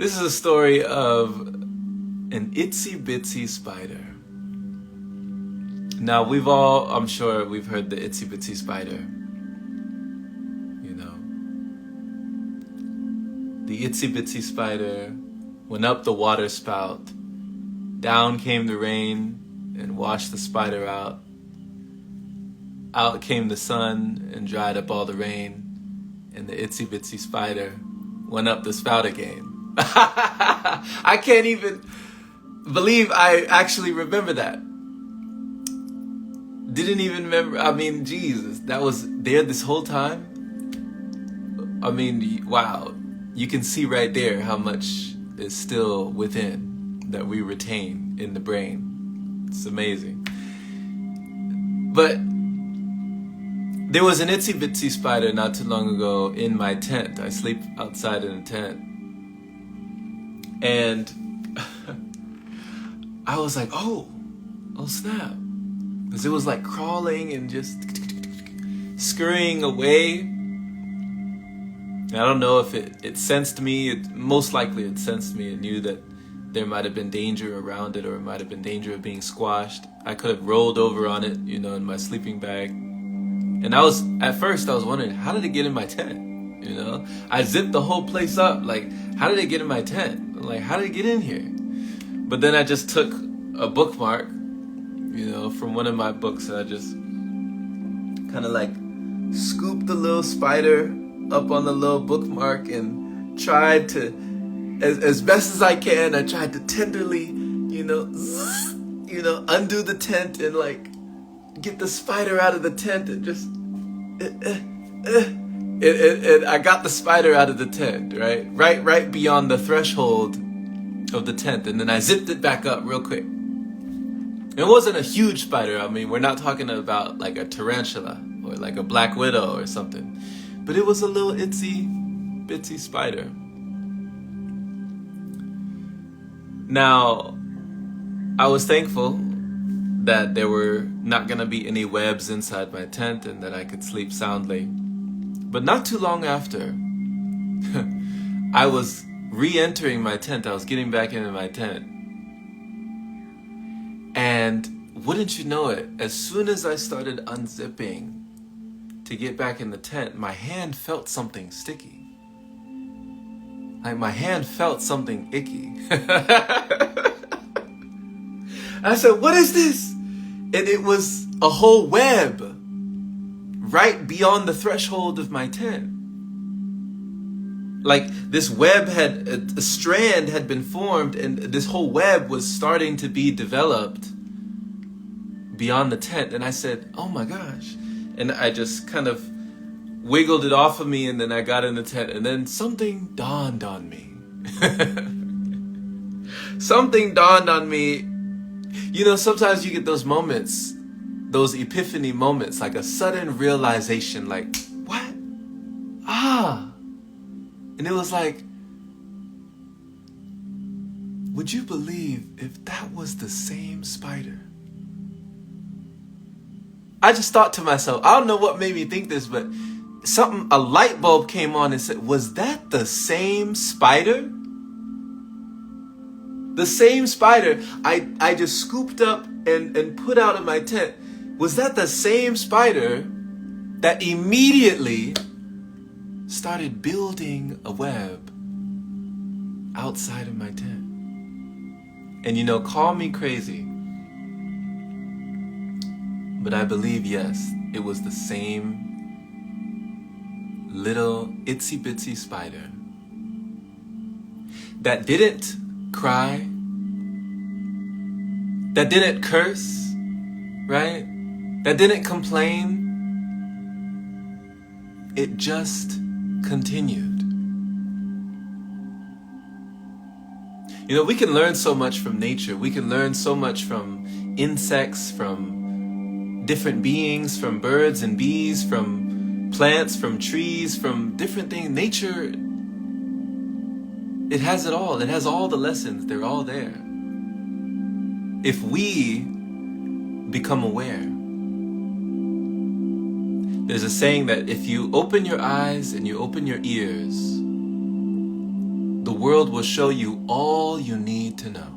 This is a story of an itsy bitsy spider. Now I'm sure we've heard the itsy bitsy spider. You know, the itsy bitsy spider went up the water spout. Down came the rain and washed the spider out. Out came the sun and dried up all the rain. And the itsy bitsy spider went up the spout again. I can't even believe I actually remember that. Didn't even remember. I mean, Jesus, that was there this whole time. I mean, wow. You can see right there how much is still within that we retain in the brain. It's amazing. But there was an itsy bitsy spider not too long ago in my tent. I sleep outside in a tent. And I was like, oh snap. Because it was like crawling and just scurrying away. I don't know if it sensed me. Most likely it sensed me and knew that there might have been danger around it, or it might have been danger of being squashed. I could have rolled over on it, in my sleeping bag. And at first I was wondering, how did it get in my tent? I zipped the whole place up. Like, how did it get in my tent? Like, how did it get in here? But then I just took a bookmark, from one of my books, and I just kind of like scooped the little spider up on the little bookmark and tried to, as best as I can, I tried to tenderly, undo the tent and like get the spider out of the tent and just, I got the spider out of the tent, right beyond the threshold of the tent, and then I zipped it back up real quick. It wasn't a huge spider. I mean, we're not talking about like a tarantula or like a black widow or something, but it was a little itsy bitsy spider. Now, I was thankful that there were not gonna be any webs inside my tent and that I could sleep soundly. But not too long after, I was re-entering my tent. I was getting back into my tent. And wouldn't you know it, as soon as I started unzipping to get back in the tent, my hand felt something sticky. Like my hand felt something icky. I said, what is this? And it was a whole web right beyond the threshold of my tent. Like this web a strand had been formed, and this whole web was starting to be developed beyond the tent. And I said, oh my gosh. And I just kind of wiggled it off of me, and then I got in the tent, and then something dawned on me. Something dawned on me. Sometimes you get those moments, those epiphany moments, like a sudden realization, like, what? And it was like, would you believe if that was the same spider? I just thought to myself, I don't know what made me think this, but a light bulb came on and said, was that the same spider? The same spider I just scooped up and put out of my tent. Was that the same spider that immediately started building a web outside of my tent? And call me crazy, but I believe, yes, it was the same little itsy bitsy spider that didn't cry, that didn't curse, right? That didn't complain. It just continued. We can learn so much from nature. We can learn so much from insects, from different beings, from birds and bees, from plants, from trees, from different things. Nature, it has it all. It has all the lessons. They're all there. If we become aware. There's a saying that if you open your eyes and you open your ears, the world will show you all you need to know.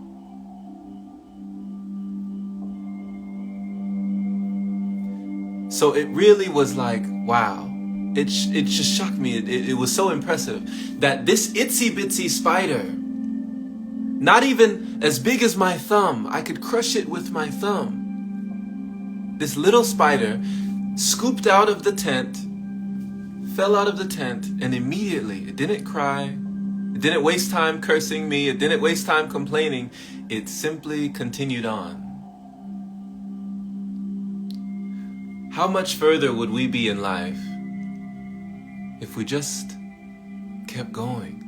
So it really was like, wow. It just shocked me. It was so impressive that this itsy bitsy spider, not even as big as my thumb, I could crush it with my thumb. This little spider scooped out of the tent, fell out of the tent, and immediately, it didn't cry, it didn't waste time cursing me, it didn't waste time complaining, it simply continued on. How much further would we be in life if we just kept going?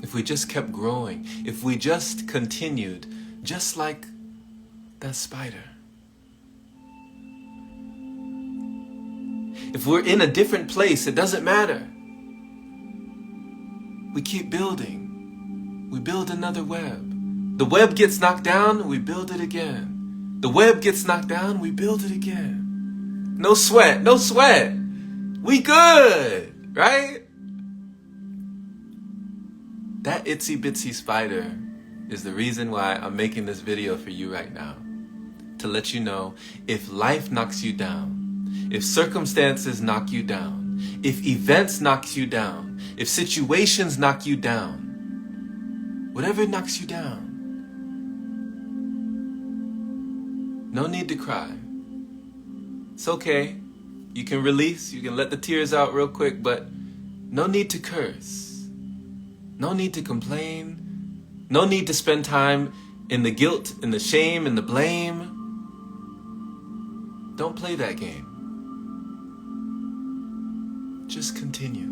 If we just kept growing? If we just continued, just like that spider? If we're in a different place, it doesn't matter. We keep building. We build another web. The web gets knocked down, we build it again. The web gets knocked down, we build it again. No sweat, no sweat. We good, right? That itsy bitsy spider is the reason why I'm making this video for you right now. To let you know, if life knocks you down, if circumstances knock you down, if events knocks you down, if situations knock you down, whatever knocks you down, no need to cry. It's okay. You can release, you can let the tears out real quick, but no need to curse. No need to complain. No need to spend time in the guilt, in the shame, in the blame. Don't play that game. Just continue.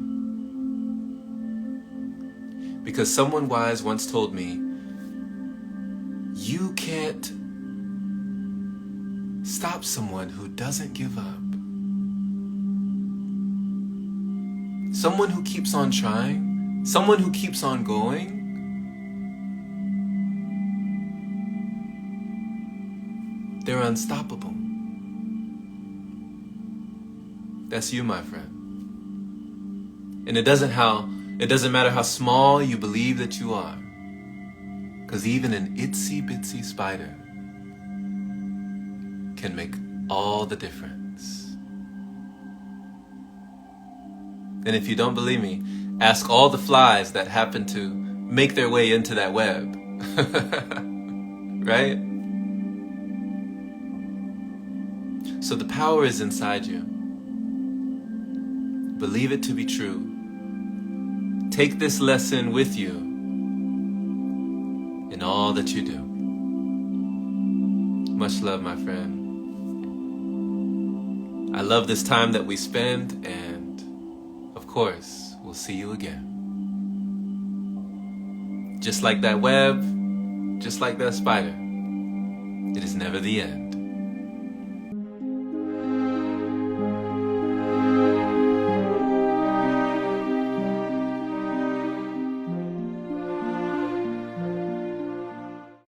Because someone wise once told me, you can't stop someone who doesn't give up. Someone who keeps on trying, someone who keeps on going, they're unstoppable. That's you, my friend. And it doesn't matter how small you believe that you are. Because even an itsy bitsy spider can make all the difference. And if you don't believe me, ask all the flies that happen to make their way into that web. Right? So the power is inside you. Believe it to be true. Take this lesson with you in all that you do. Much love, my friend. I love this time that we spend, and of course, we'll see you again. Just like that web, just like that spider, it is never the end.